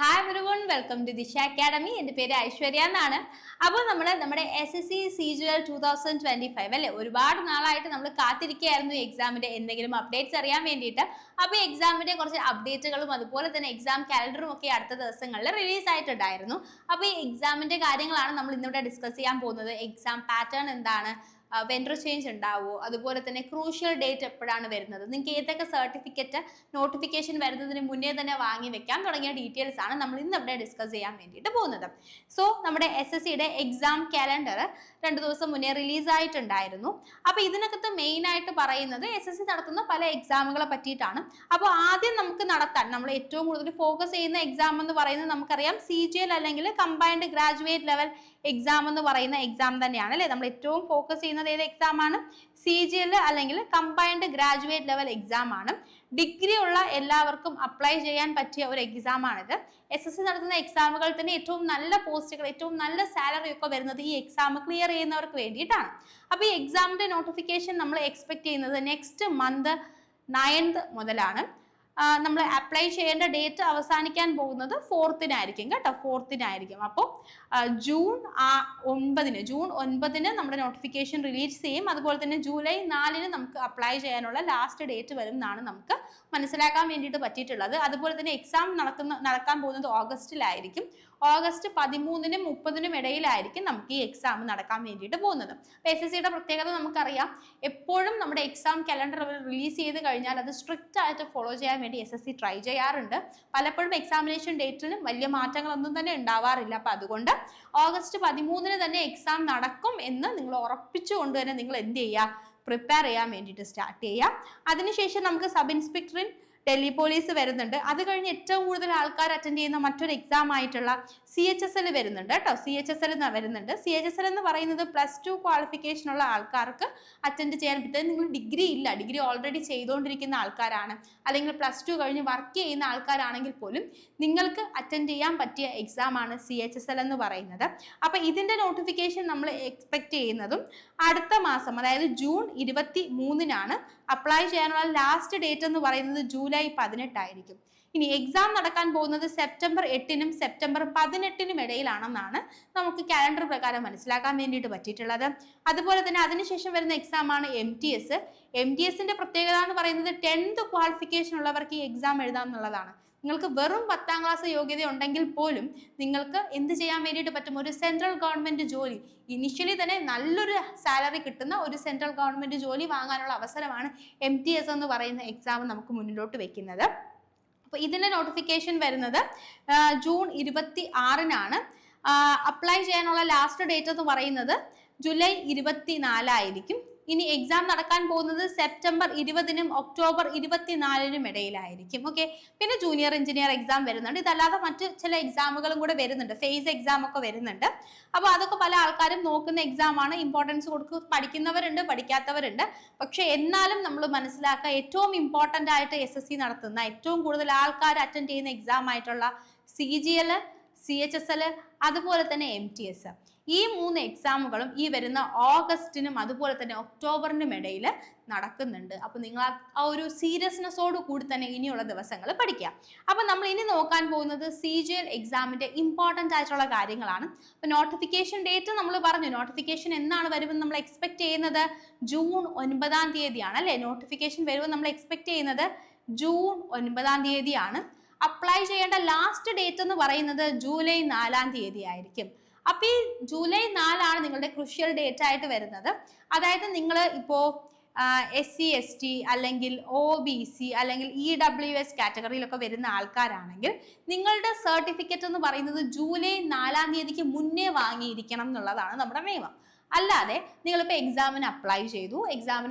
Hi everyone, welcome to ദിശ academy. എൻ്റെ പേര് ഐശ്വര്യ എന്നാണ്. അപ്പോൾ നമ്മുടെ SSC CGL 2025 അല്ലെ, ഒരുപാട് നാളായിട്ട് നമ്മൾ കാത്തിരിക്കുകയായിരുന്നു എക്സാമിന്റെ എന്തെങ്കിലും അപ്ഡേറ്റ്സ് അറിയാൻ വേണ്ടിയിട്ട്. അപ്പോൾ എക്സാമിന്റെ കുറച്ച് അപ്ഡേറ്റുകളും അതുപോലെ തന്നെ എക്സാം കാലണ്ടറും ഒക്കെ അടുത്ത ദിവസങ്ങളിൽ റിലീസ് ആയിട്ടുണ്ടായിരുന്നു. അപ്പോൾ ഈ എക്സാമിന്റെ കാര്യങ്ങളാണ് നമ്മൾ ഇന്നിവിടെ ഡിസ്കസ് ചെയ്യാൻ പോകുന്നത്. എക്സാം പാറ്റേൺ എന്താണ്, വെൻഡർ ചേഞ്ച് ഉണ്ടാവുമോ, അതുപോലെ തന്നെ ക്രൂഷ്യൽ ഡേറ്റ് എപ്പോഴാണ് വരുന്നത്, നിങ്ങൾക്ക് ഏതൊക്കെ സർട്ടിഫിക്കറ്റ് നോട്ടിഫിക്കേഷൻ വരുന്നതിന് മുന്നേ തന്നെ വാങ്ങി വെക്കാൻ തുടങ്ങിയ ഡീറ്റെയിൽസ് ആണ് നമ്മൾ ഇന്ന് ഇവിടെ ഡിസ്കസ് ചെയ്യാൻ വേണ്ടിയിട്ട് പോകുന്നത്. സോ നമ്മുടെ SSCയുടെ എക്സാം കാലണ്ടർ 2 ദിവസം മുന്നേ റിലീസ് ആയിട്ടുണ്ടായിരുന്നു. അപ്പോൾ ഇതിനകത്ത് മെയിൻ ആയിട്ട് പറയുന്നത് SSC നടത്തുന്ന പല എക്സാമുകളെ പറ്റിയിട്ടാണ്. അപ്പോൾ ആദ്യം നമുക്ക് നടത്താൻ നമ്മൾ ഏറ്റവും കൂടുതൽ ഫോക്കസ് ചെയ്യുന്ന എക്സാം എന്ന് പറയുന്നത് നമുക്കറിയാം CGL അല്ലെങ്കിൽ കമ്പൈൻഡ് ഗ്രാജുവേറ്റ് ലെവൽ എക്സാം എന്ന് പറയുന്ന എക്സാം തന്നെയാണ് അല്ലെ. നമ്മൾ ഏറ്റവും ഫോക്കസ് ചെയ്യുന്നത് ഏത് എക്സാം ആണ്? CGL അല്ലെങ്കിൽ കമ്പൈൻഡ് ഗ്രാജുവേറ്റ് ലെവൽ എക്സാം ആണ്. ഡിഗ്രി ഉള്ള എല്ലാവർക്കും അപ്ലൈ ചെയ്യാൻ പറ്റിയ ഒരു എക്സാം ആണിത്. SSC നടത്തുന്ന എക്സാമുകൾ തന്നെ ഏറ്റവും നല്ല പോസ്റ്റുകൾ, ഏറ്റവും നല്ല സാലറി ഒക്കെ വരുന്നത് ഈ എക്സാം ക്ലിയർ ചെയ്യുന്നവർക്ക് വേണ്ടിയിട്ടാണ്. അപ്പോൾ ഈ എക്സാമിന്റെ നോട്ടിഫിക്കേഷൻ നമ്മൾ എക്സ്പെക്ട് ചെയ്യുന്നത് നെക്സ്റ്റ് മന്ത് 9th മുതലാണ്. നമ്മൾ അപ്ലൈ ചെയ്യേണ്ട ഡേറ്റ് അവസാനിക്കാൻ പോകുന്നത് 4th കേട്ടോ, 4th. അപ്പോൾ ജൂൺ 9 നമ്മുടെ നോട്ടിഫിക്കേഷൻ റിലീസ് ചെയ്യും. അതുപോലെ തന്നെ ജൂലൈ 4 നമുക്ക് അപ്ലൈ ചെയ്യാനുള്ള ലാസ്റ്റ് ഡേറ്റ് വരും എന്നാണ് നമുക്ക് മനസ്സിലാക്കാൻ വേണ്ടിയിട്ട് പറ്റിയിട്ടുള്ളത്. അതുപോലെ തന്നെ എക്സാം നടക്കാൻ പോകുന്നത് ഓഗസ്റ്റിലായിരിക്കും. ഓഗസ്റ്റ് 13-നും 30-നും ഇടയിലായിരിക്കും നമുക്ക് ഈ എക്സാം നടക്കാൻ വേണ്ടിയിട്ട് പോകുന്നത്. SSCയുടെ പ്രത്യേകത നമുക്കറിയാം, എപ്പോഴും നമ്മുടെ എക്സാം കലണ്ടർ റിലീസ് ചെയ്ത് കഴിഞ്ഞാൽ അത് സ്ട്രിക്റ്റ് ആയിട്ട് ഫോളോ ചെയ്യാൻ വേണ്ടി SSC ട്രൈ ചെയ്യാറുണ്ട്. പലപ്പോഴും എക്സാമിനേഷൻ ഡേറ്റിലും വലിയ മാറ്റങ്ങളൊന്നും തന്നെ ഉണ്ടാവാറില്ല. അപ്പൊ അതുകൊണ്ട് ഓഗസ്റ്റ് 13-ന് തന്നെ എക്സാം നടക്കും എന്ന് നിങ്ങൾ ഉറപ്പിച്ചുകൊണ്ട് തന്നെ നിങ്ങൾ എന്ത് ചെയ്യുക, പ്രിപ്പയർ ചെയ്യാൻ വേണ്ടിയിട്ട് സ്റ്റാർട്ട് ചെയ്യാം. അതിനുശേഷം നമുക്ക് സബ് ഇൻസ്പെക്ടറിൻ ഡൽഹി പോലീസ് വരുന്നുണ്ട്. അത് കഴിഞ്ഞ് ഏറ്റവും കൂടുതൽ ആൾക്കാർ അറ്റൻഡ് ചെയ്യുന്ന മറ്റൊരു എക്സാം ആയിട്ടുള്ള CHSL വരുന്നുണ്ട് കേട്ടോ. CHSL വരുന്നുണ്ട്. CHSL എന്ന് പറയുന്നത് +2 ക്വാളിഫിക്കേഷൻ ഉള്ള ആൾക്കാർക്ക് അറ്റൻഡ് ചെയ്യാൻ പറ്റും. നിങ്ങൾ ഡിഗ്രി ഇല്ല, ഡിഗ്രി ഓൾറെഡി ചെയ്തുകൊണ്ടിരിക്കുന്ന ആൾക്കാരാണ്, അല്ലെങ്കിൽ +2 കഴിഞ്ഞ് വർക്ക് ചെയ്യുന്ന ആൾക്കാരാണെങ്കിൽ പോലും നിങ്ങൾക്ക് അറ്റൻഡ് ചെയ്യാൻ പറ്റിയ എക്സാം ആണ് CHSL എന്ന് പറയുന്നത്. അപ്പൊ ഇതിന്റെ നോട്ടിഫിക്കേഷൻ നമ്മൾ എക്സ്പെക്ട് ചെയ്യുന്നതും അടുത്ത മാസം, അതായത് ജൂൺ 23-നാണ്. അപ്ലൈ ചെയ്യാനുള്ള ലാസ്റ്റ് ഡേറ്റ് എന്ന് പറയുന്നത് ജൂലൈ 18 ആയിരിക്കും. ഇനി എക്സാം നടക്കാൻ പോകുന്നത് സെപ്റ്റംബർ 8-നും സെപ്റ്റംബർ 18-നും ഇടയിലാണെന്നാണ് നമുക്ക് കാലണ്ടർ പ്രകാരം മനസ്സിലാക്കാൻ വേണ്ടിയിട്ട് പറ്റിയിട്ടുള്ളത്. അതുപോലെ തന്നെ അതിനുശേഷം വരുന്ന എക്സാം ആണ് MTS. MTSന്റെ പ്രത്യേകത എന്ന് പറയുന്നത് 10th ക്വാളിഫിക്കേഷൻ ഉള്ളവർക്ക് ഈ എക്സാം എഴുതാം എന്നുള്ളതാണ്. നിങ്ങൾക്ക് വെറും 10ാം ക്ലാസ് യോഗ്യത ഉണ്ടെങ്കിൽ പോലും നിങ്ങൾക്ക് എന്ത് ചെയ്യാൻ വേണ്ടിയിട്ട് പറ്റും? ഒരു സെൻട്രൽ ഗവൺമെന്റ് ജോലി, ഇനിഷ്യലി തന്നെ നല്ലൊരു സാലറി കിട്ടുന്ന ഒരു സെൻട്രൽ ഗവൺമെന്റ് ജോലി വാങ്ങാനുള്ള അവസരമാണ് MTS എന്ന് പറയുന്ന എക്സാം നമുക്ക് മുന്നിലോട്ട് വെക്കുന്നത്. അപ്പൊ ഇതിന്റെ നോട്ടിഫിക്കേഷൻ വരുന്നത് ജൂൺ 26-നാണ്. അപ്ലൈ ചെയ്യാനുള്ള ലാസ്റ്റ് ഡേറ്റ് എന്ന് പറയുന്നത് ജൂലൈ 24 ആയിരിക്കും. ഇനി എക്സാം നടക്കാൻ പോകുന്നത് സെപ്റ്റംബർ 20-നും ഒക്ടോബർ 24-നും ഇടയിലായിരിക്കും. ഓക്കെ, പിന്നെ ജൂനിയർ എഞ്ചിനീയർ എക്സാം വരുന്നുണ്ട്. ഇതല്ലാതെ മറ്റ് ചില എക്സാമുകളും കൂടെ വരുന്നുണ്ട്, ഫേസ് എക്സാം ഒക്കെ വരുന്നുണ്ട്. അപ്പോൾ അതൊക്കെ പല ആൾക്കാരും നോക്കുന്ന എക്സാം ആണ്. ഇമ്പോർട്ടൻസ് കൊടുക്കുക, പഠിക്കുന്നവരുണ്ട്, പഠിക്കാത്തവരുണ്ട്. പക്ഷെ എന്നാലും നമ്മൾ മനസ്സിലാക്കുക, ഏറ്റവും ഇമ്പോർട്ടൻ്റ് ആയിട്ട് SSC നടത്തുന്ന, ഏറ്റവും കൂടുതൽ ആൾക്കാർ അറ്റൻഡ് ചെയ്യുന്ന എക്സാം ആയിട്ടുള്ള CGL, CHSL, അതുപോലെ തന്നെ MTS, ഈ 3 എക്സാമുകളും ഈ വരുന്ന ഓഗസ്റ്റിനും അതുപോലെ തന്നെ ഒക്ടോബറിനും ഇടയിൽ നടക്കുന്നുണ്ട്. അപ്പൊ നിങ്ങൾ ആ ഒരു സീരിയസ്നെസ്സോട് കൂടി തന്നെ ഇനിയുള്ള ദിവസങ്ങൾ പഠിക്കാം. അപ്പൊ നമ്മൾ ഇനി നോക്കാൻ പോകുന്നത് CGL എക്സാമിന്റെ ഇമ്പോർട്ടൻ്റ് ആയിട്ടുള്ള കാര്യങ്ങളാണ്. അപ്പൊ നോട്ടിഫിക്കേഷൻ ഡേറ്റ് നമ്മൾ പറഞ്ഞു. നോട്ടിഫിക്കേഷൻ എന്നാണ് വരുമെന്ന് നമ്മൾ എക്സ്പെക്ട് ചെയ്യുന്നത് ജൂൺ 9 അല്ലെ. നോട്ടിഫിക്കേഷൻ വരുമെന്ന് നമ്മൾ എക്സ്പെക്ട് ചെയ്യുന്നത് ജൂൺ 9 അപ്ലൈ ചെയ്യേണ്ട ലാസ്റ്റ് ഡേറ്റ് എന്ന് പറയുന്നത് ജൂലൈ 4 ആയിരിക്കും. അപ്പൊ ഈ ജൂലൈ 4 നിങ്ങളുടെ ക്രൂഷ്യൽ ഡേറ്റ് ആയിട്ട് വരുന്നത്. അതായത് നിങ്ങൾ ഇപ്പോ SC ST അല്ലെങ്കിൽ OBC അല്ലെങ്കിൽ EWS കാറ്റഗറിയിലൊക്കെ വരുന്ന ആൾക്കാരാണെങ്കിൽ നിങ്ങളുടെ സർട്ടിഫിക്കറ്റ് എന്ന് പറയുന്നത് ജൂലൈ 4 മുന്നേ വാങ്ങിയിരിക്കണം എന്നുള്ളതാണ് നമ്മുടെ നിയമം. അല്ലാതെ നിങ്ങളിപ്പോൾ എക്സാമിന് അപ്ലൈ ചെയ്തു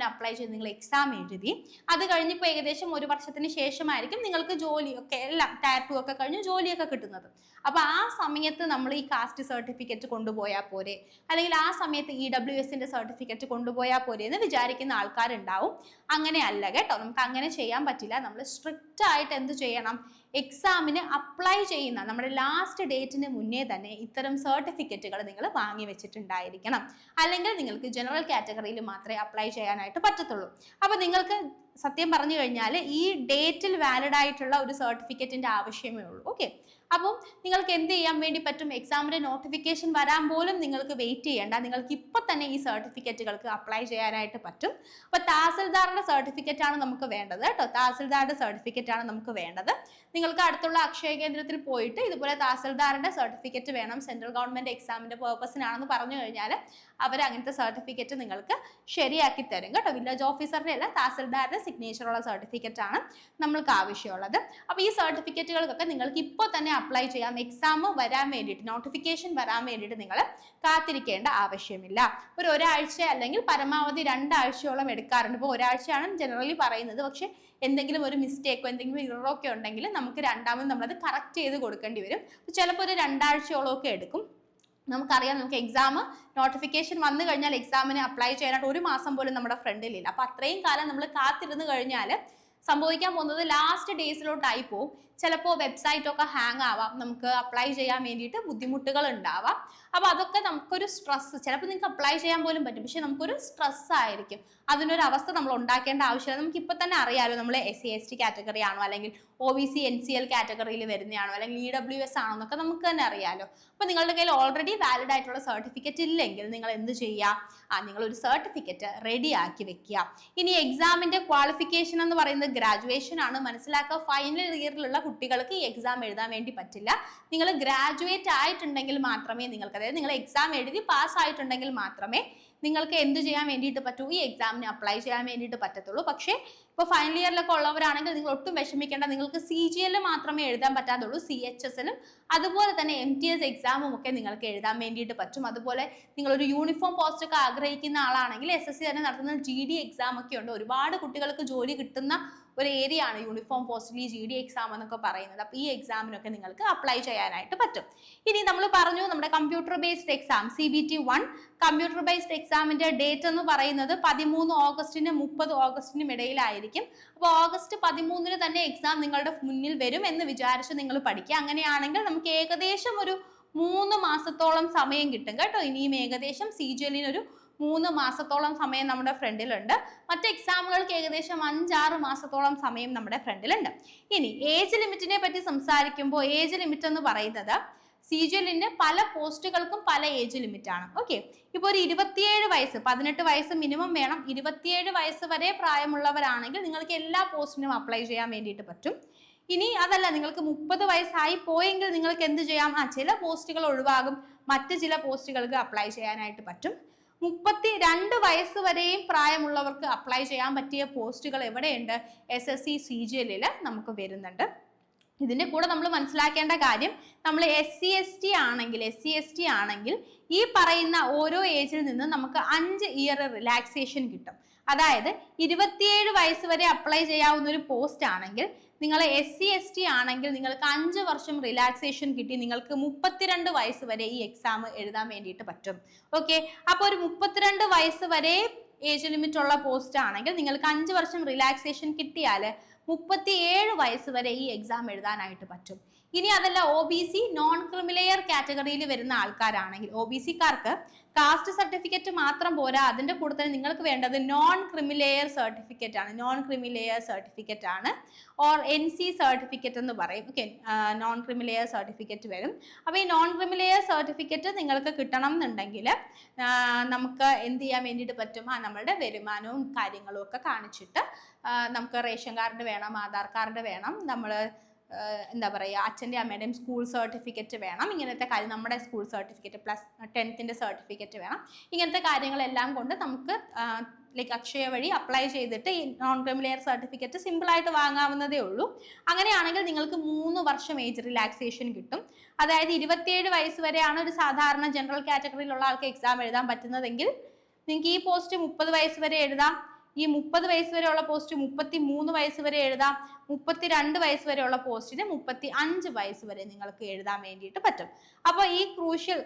നിങ്ങൾ എക്സാം എഴുതി, അത് കഴിഞ്ഞിപ്പോൾ ഏകദേശം 1 വർഷത്തിന് ശേഷമായിരിക്കും നിങ്ങൾക്ക് ജോലിയൊക്കെ എല്ലാം ടാറ്റു ഒക്കെ കഴിഞ്ഞ് ജോലിയൊക്കെ കിട്ടുന്നത്. അപ്പോൾ ആ സമയത്ത് നമ്മൾ ഈ കാസ്റ്റ് സർട്ടിഫിക്കറ്റ് കൊണ്ടുപോയാൽ പോരെ, അല്ലെങ്കിൽ ആ സമയത്ത് EWSന്റെ സർട്ടിഫിക്കറ്റ് കൊണ്ടുപോയാൽ പോരെ എന്ന് വിചാരിക്കുന്ന ആൾക്കാരുണ്ടാവും. അങ്ങനെയല്ല കേട്ടോ, നമുക്ക് അങ്ങനെ ചെയ്യാൻ പറ്റില്ല. നമ്മൾ സ്ട്രിക്റ്റ് ആയിട്ട് എന്ത് ചെയ്യണം? എക്സാമിന് അപ്ലൈ ചെയ്യുന്ന നമ്മുടെ ലാസ്റ്റ് ഡേറ്റിന് മുന്നേ തന്നെ ഇത്തരം സർട്ടിഫിക്കറ്റുകൾ നിങ്ങൾ വാങ്ങി വെച്ചിട്ടുണ്ടായിരിക്കണം. അല്ലെങ്കിൽ നിങ്ങൾക്ക് ജനറൽ കാറ്റഗറിയിൽ മാത്രമേ അപ്ലൈ ചെയ്യാനായിട്ട് പറ്റത്തുള്ളൂ. അപ്പോൾ നിങ്ങൾക്ക് സത്യം പറഞ്ഞു കഴിഞ്ഞാൽ ഈ ഡേറ്റിൽ വാലിഡ് ആയിട്ടുള്ള ഒരു സർട്ടിഫിക്കറ്റിന്റെ ആവശ്യമേ ഉള്ളൂ. ഓക്കെ, അപ്പം നിങ്ങൾക്ക് എന്ത് ചെയ്യാൻ വേണ്ടി പറ്റും? എക്സാമിന്റെ നോട്ടിഫിക്കേഷൻ വരാൻ പോലും നിങ്ങൾക്ക് വെയിറ്റ് ചെയ്യേണ്ട, നിങ്ങൾക്ക് ഇപ്പൊ തന്നെ ഈ സർട്ടിഫിക്കറ്റുകൾക്ക് അപ്ലൈ ചെയ്യാനായിട്ട് പറ്റും. അപ്പൊ തഹസിൽദാറിന്റെ സർട്ടിഫിക്കറ്റ് ആണ് നമുക്ക് വേണ്ടത് കേട്ടോ. തഹസിൽദാറിന്റെ സർട്ടിഫിക്കറ്റ് ആണ് നമുക്ക് വേണ്ടത്. നിങ്ങൾക്ക് അടുത്തുള്ള അക്ഷയ കേന്ദ്രത്തിൽ പോയിട്ട് ഇതുപോലെ തഹസിൽദാറിന്റെ സർട്ടിഫിക്കറ്റ് വേണം, സെൻട്രൽ ഗവൺമെന്റ് എക്സാമിന്റെ പേർപ്പസിനാണെന്ന് പറഞ്ഞു കഴിഞ്ഞാൽ അവർ അങ്ങനത്തെ സർട്ടിഫിക്കറ്റ് നിങ്ങൾക്ക് ശരിയാക്കി തരും കേട്ടോ. വില്ലേജ് ഓഫീസറുടെ അല്ല, തഹസിൽദാറിന്റെ സിഗ്നേച്ചറുള്ള സർട്ടിഫിക്കറ്റ് ആണ് നമ്മൾക്ക് ആവശ്യമുള്ളത്. അപ്പൊ ഈ സർട്ടിഫിക്കറ്റുകൾക്കൊക്കെ നിങ്ങൾക്ക് ഇപ്പോൾ തന്നെ അപ്ലൈ ചെയ്യാം. എക്സാം വരാൻ വേണ്ടിയിട്ട്, നോട്ടിഫിക്കേഷൻ വരാൻ വേണ്ടിയിട്ട് നിങ്ങൾ കാത്തിരിക്കേണ്ട ആവശ്യമില്ല. ഒരാഴ്ച അല്ലെങ്കിൽ പരമാവധി 2 ആഴ്ചയോളം എടുക്കാറുണ്ട്. ഇപ്പോൾ ഒരാഴ്ചയാണ് ജനറലി പറയുന്നത്. പക്ഷെ എന്തെങ്കിലും ഒരു മിസ്റ്റേക്കോ എന്തെങ്കിലും ഇററൊക്കെ ഉണ്ടെങ്കിൽ നമുക്ക് രണ്ടാമത് നമ്മളത് കറക്റ്റ് ചെയ്ത് കൊടുക്കേണ്ടി വരും. ചിലപ്പോൾ ഒരു 2 ആഴ്ചയോളം ഒക്കെ എടുക്കും. നമുക്കറിയാം, നമുക്ക് എക്സാം നോട്ടിഫിക്കേഷൻ വന്നു കഴിഞ്ഞാൽ എക്സാമിന് അപ്ലൈ ചെയ്യാനായിട്ട് 1 മാസം പോലും നമ്മുടെ ഫ്രണ്ടിലില്ല. അപ്പൊ അത്രയും കാലം നമ്മൾ കാത്തിരുന്ന് കഴിഞ്ഞാൽ സംഭവിക്കാൻ പോകുന്നത് ലാസ്റ്റ് ഡേയ്സിലോട്ടായി പോകും. ചിലപ്പോൾ വെബ്സൈറ്റ് ഒക്കെ ഹാങ് ആവാം, നമുക്ക് അപ്ലൈ ചെയ്യാൻ വേണ്ടിയിട്ട് ബുദ്ധിമുട്ടുകൾ ഉണ്ടാവാം. അപ്പൊ അതൊക്കെ നമുക്കൊരു സ്ട്രെസ്, ചിലപ്പോൾ നിങ്ങൾക്ക് അപ്ലൈ ചെയ്യാൻ പോലും പറ്റും, പക്ഷെ നമുക്കൊരു സ്ട്രെസ് ആയിരിക്കും. അതിനൊരു അവസ്ഥ നമ്മൾ ഉണ്ടാക്കേണ്ട ആവശ്യമില്ല. നമുക്ക് ഇപ്പൊ തന്നെ അറിയാലോ, നമ്മൾ SC/ST കാറ്റഗറി ആണോ അല്ലെങ്കിൽ OBC NCL കാറ്റഗറിയിൽ വരുന്നതാണോ അല്ലെങ്കിൽ EWS ആണോ എന്നൊക്കെ നമുക്ക് തന്നെ അറിയാലോ. അപ്പൊ നിങ്ങളുടെ കയ്യിൽ ഓൾറെഡി വാലിഡ് ആയിട്ടുള്ള സർട്ടിഫിക്കറ്റ് ഇല്ലെങ്കിൽ നിങ്ങൾ എന്ത് ചെയ്യുക? നിങ്ങൾ ഒരു സർട്ടിഫിക്കറ്റ് റെഡി ആക്കി വെക്കുക. ഇനി എക്സാമിന്റെ ക്വാളിഫിക്കേഷൻ എന്ന് പറയുന്നത് ഗ്രാജുവേഷൻ ആണ്. മനസ്സിലാക്കുക, ഫൈനൽ ഇയറിലുള്ള കുട്ടികൾക്ക് ഈ എക്സാം എഴുതാൻ വേണ്ടി പറ്റില്ല. നിങ്ങൾ ഗ്രാജുവേറ്റ് ആയിട്ടുണ്ടെങ്കിൽ മാത്രമേ നിങ്ങൾക്ക്, അതായത് നിങ്ങൾ എക്സാം എഴുതി പാസ് ആയിട്ടുണ്ടെങ്കിൽ മാത്രമേ നിങ്ങൾക്ക് എന്ത് ചെയ്യാൻ വേണ്ടിയിട്ട് പറ്റൂ? ഈ എക്സാമിന് അപ്ലൈ ചെയ്യാൻ വേണ്ടിയിട്ട് പറ്റത്തുള്ളൂ. പക്ഷേ ഇപ്പോൾ ഫൈനൽ ഇയറിലൊക്കെ ഉള്ളവരാണെങ്കിൽ നിങ്ങൾ ഒട്ടും വിഷമിക്കേണ്ട. നിങ്ങൾക്ക് CGL മാത്രമേ എഴുതാൻ പറ്റാത്തുള്ളൂ. CHSലും അതുപോലെ തന്നെ MTS എക്സാമും ഒക്കെ നിങ്ങൾക്ക് എഴുതാൻ വേണ്ടിയിട്ട് പറ്റും. അതുപോലെ നിങ്ങളൊരു യൂണിഫോം പോസ്റ്റ് ഒക്കെ ആഗ്രഹിക്കുന്ന ആളാണെങ്കിൽ SSC തന്നെ നടത്തുന്ന GD എക്സാം ഒക്കെ ഉണ്ട്. ഒരുപാട് കുട്ടികൾക്ക് ജോലി കിട്ടുന്ന ഒരു ഏരിയ ആണ് യൂണിഫോം പോസ്റ്റിൽ ഈ GD എക്സാം എന്നൊക്കെ പറയുന്നത്. അപ്പോൾ ഈ എക്സാമിനൊക്കെ നിങ്ങൾക്ക് അപ്ലൈ ചെയ്യാനായിട്ട് പറ്റും. ഇനി നമ്മൾ പറഞ്ഞു നമ്മുടെ computer based exam CBT1 computer based എക്സാമിന്റെ ഡേറ്റ് എന്ന് പറയുന്നത് 13 ഓഗസ്റ്റിനും 30 ഓഗസ്റ്റിനും ഇടയിലായിരിക്കും. അപ്പോൾ ഓഗസ്റ്റ് 13 തന്നെ എക്സാം നിങ്ങളുടെ മുന്നിൽ വരും എന്ന് വിചാരിച്ച് നിങ്ങൾ പഠിക്കുക. അങ്ങനെയാണെങ്കിൽ നമുക്ക് ഏകദേശം ഒരു 3 മാസത്തോളം സമയം കിട്ടും കേട്ടോ. ഇനിയും ഏകദേശം CGLന് ഒരു 3 മാസത്തോളം സമയം നമ്മുടെ ഫ്രണ്ടിലുണ്ട്. മറ്റ് എക്സാമുകൾക്ക് ഏകദേശം 5-6 മാസത്തോളം സമയം നമ്മുടെ ഫ്രണ്ടിലുണ്ട്. ഇനി ഏജ് ലിമിറ്റിനെ പറ്റി സംസാരിക്കുമ്പോൾ ഏജ് ലിമിറ്റ് എന്ന് പറയുന്നത് CGLന്റെ പല പോസ്റ്റുകൾക്കും പല ഏജ് ലിമിറ്റ് ആണ്. ഓക്കെ, ഇപ്പോൾ ഒരു 27 വയസ്സ്, 18 വയസ്സ് മിനിമം വേണം. 27 വയസ്സ് വരെ പ്രായമുള്ളവരാണെങ്കിൽ നിങ്ങൾക്ക് എല്ലാ പോസ്റ്റിനും അപ്ലൈ ചെയ്യാൻ വേണ്ടിയിട്ട് പറ്റും. ഇനി അതല്ല, നിങ്ങൾക്ക് 30 വയസ്സായി പോയെങ്കിൽ നിങ്ങൾക്ക് എന്ത് ചെയ്യാം? ചില പോസ്റ്റുകൾ ഒഴിവാകും, മറ്റ് ചില പോസ്റ്റുകൾക്ക് അപ്ലൈ ചെയ്യാനായിട്ട് പറ്റും. 32 വയസ്സ് വരെയും പ്രായമുള്ളവർക്ക് അപ്ലൈ ചെയ്യാൻ പറ്റിയ പോസ്റ്റുകൾ എവിടെയുണ്ട്? SSC CGLൽ നമുക്ക് വരുന്നുണ്ട്. ഇതിന്റെ കൂടെ നമ്മൾ മനസ്സിലാക്കേണ്ട കാര്യം, നമ്മൾ SC/ST ആണെങ്കിൽ ഈ പറയുന്ന ഓരോ ഏജിൽ നിന്ന് നമുക്ക് 5 ഇയർ റിലാക്സേഷൻ കിട്ടും. അതായത് 27 വയസ്സ് വരെ അപ്ലൈ ചെയ്യാവുന്ന ഒരു പോസ്റ്റ് ആണെങ്കിൽ നിങ്ങൾ SC/ST ആണെങ്കിൽ നിങ്ങൾക്ക് 5 വർഷം റിലാക്സേഷൻ കിട്ടി നിങ്ങൾക്ക് 32 വയസ്സ് വരെ ഈ എക്സാം എഴുതാൻ വേണ്ടിയിട്ട് പറ്റും. ഓക്കെ, അപ്പോൾ ഒരു 32 വയസ്സ് വരെ ഏജ് ലിമിറ്റ് ഉള്ള പോസ്റ്റ് ആണെങ്കിൽ നിങ്ങൾക്ക് 5 വർഷം റിലാക്സേഷൻ കിട്ടിയാൽ 37 വയസ്സ് വരെ ഈ എക്സാം എഴുതാനായിട്ട് പറ്റും. ഇനി അതല്ല, OBC നോൺ ക്രിമിലെയർ കാറ്റഗറിയിൽ വരുന്ന ആൾക്കാരാണെങ്കിൽ, OBCക്കാർക്ക് കാസ്റ്റ് സർട്ടിഫിക്കറ്റ് മാത്രം പോരാ, അതിന്റെ കൂടെ തന്നെ നിങ്ങൾക്ക് വേണ്ടത് നോൺ ക്രിമിലെയർ സർട്ടിഫിക്കറ്റ് ആണ്. നോൺ ക്രിമിലെയർ സർട്ടിഫിക്കറ്റ് ആണ്, ഓർ NC സർട്ടിഫിക്കറ്റ് എന്ന് പറയും. ഓക്കെ, നോൺ ക്രിമിലെയർ സർട്ടിഫിക്കറ്റ് വരും. അപ്പോൾ ഈ നോൺ ക്രിമിലെയർ സർട്ടിഫിക്കറ്റ് നിങ്ങൾക്ക് കിട്ടണം എന്നുണ്ടെങ്കിൽ നമുക്ക് എന്ത് ചെയ്യാൻ വേണ്ടിയിട്ട് പറ്റും? നമ്മളുടെ വരുമാനവും കാര്യങ്ങളും ഒക്കെ കാണിച്ചിട്ട് നമുക്ക് റേഷൻ കാർഡ് വേണം, ആധാർ കാർഡ് വേണം, നമ്മൾ എന്താ പറയുക, അച്ഛൻ്റെ അമ്മയുടെയും സ്കൂൾ സർട്ടിഫിക്കറ്റ് വേണം. ഇങ്ങനത്തെ കാര്യം, നമ്മുടെ school certificate plus 10th certificate വേണം. ഇങ്ങനത്തെ കാര്യങ്ങളെല്ലാം കൊണ്ട് നമുക്ക് ലൈക്ക് അക്ഷയ വഴി അപ്ലൈ ചെയ്തിട്ട് ഈ നോൺ ക്രിമിലെയർ സർട്ടിഫിക്കറ്റ് സിമ്പിളായിട്ട് വാങ്ങാവുന്നതേ ഉള്ളൂ. അങ്ങനെയാണെങ്കിൽ നിങ്ങൾക്ക് 3 വർഷം ഏജ് റിലാക്സേഷൻ കിട്ടും. അതായത് 27 വയസ്സ് വരെയാണ് ഒരു സാധാരണ ജനറൽ കാറ്റഗറിയിലുള്ള ആൾക്ക് എക്സാം എഴുതാൻ പറ്റുന്നതെങ്കിൽ നിങ്ങൾക്ക് ഈ പോസ്റ്റ് 30 വയസ്സ് വരെ എഴുതാം. ഈ 30 വയസ്സ് വരെയുള്ള പോസ്റ്റ് 33 വയസ്സ് വരെ എഴുതാം. 32 വയസ്സ് വരെയുള്ള പോസ്റ്റിന് 35 വയസ്സ് വരെ നിങ്ങൾക്ക് എഴുതാൻ വേണ്ടിയിട്ട് പറ്റും. അപ്പോൾ ഈ ക്രൂഷ്യൽ